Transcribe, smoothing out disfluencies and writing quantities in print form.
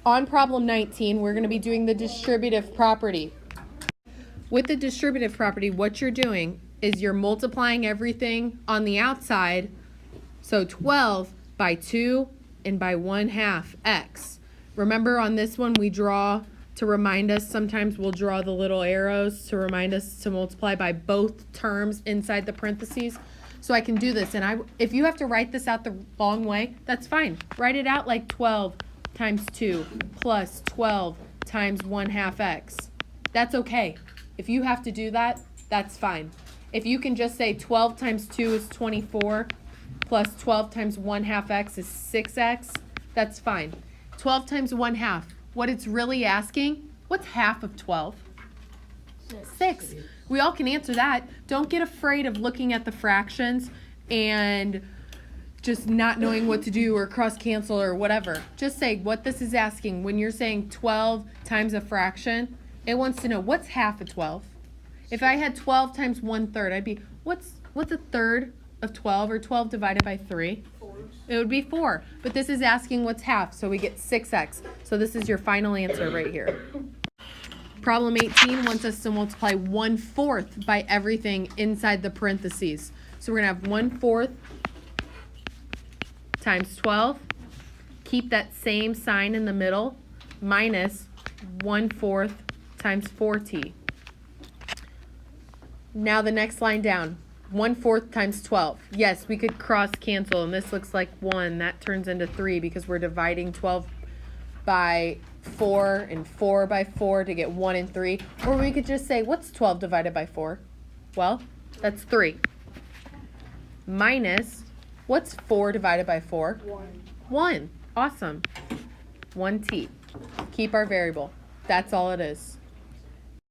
On problem 19, we're going to be doing the distributive property. With the distributive property, what you're doing is you're multiplying everything on the outside. So 12 by 2 and by 1/2 x. Remember on this one we draw to remind us, sometimes we'll draw the little arrows to remind us to multiply by both terms inside the parentheses. So I can do this, and if you have to write this out the long way, that's fine. Write it out like 12 times 2 plus 12 times 1/2 x. That's okay. If you have to do that, that's fine. If you can just say 12 times 2 is 24 plus 12 times 1/2 x is 6x, that's fine. 12 times 1/2, what it's really asking, what's half of 12? 6. We all can answer that. Don't get afraid of looking at the fractions and just not knowing what to do or cross cancel or whatever. Just say what this is asking. When you're saying 12 times a fraction, it wants to know what's half of 12. If I had 12 times 1/3, I'd be, what's a third of 12, or 12 divided by 3? 4. It would be 4. But this is asking what's half, so we get 6x. So this is your final answer right here. Problem 18 wants us to multiply 1/4 by everything inside the parentheses. So we're going to have 1/4 times 12. Keep that same sign in the middle, minus 1/4 times 4t. Now the next line down, 1/4 times 12. Yes, we could cross cancel, and this looks like 1. That turns into 3 because we're dividing 12 by 4 and 4 by 4 to get 1 and 3. Or we could just say, what's 12 divided by 4? Well, that's 3. Minus, what's 4 divided by 4? 1. 1. Awesome. 1t. Keep our variable. That's all it is.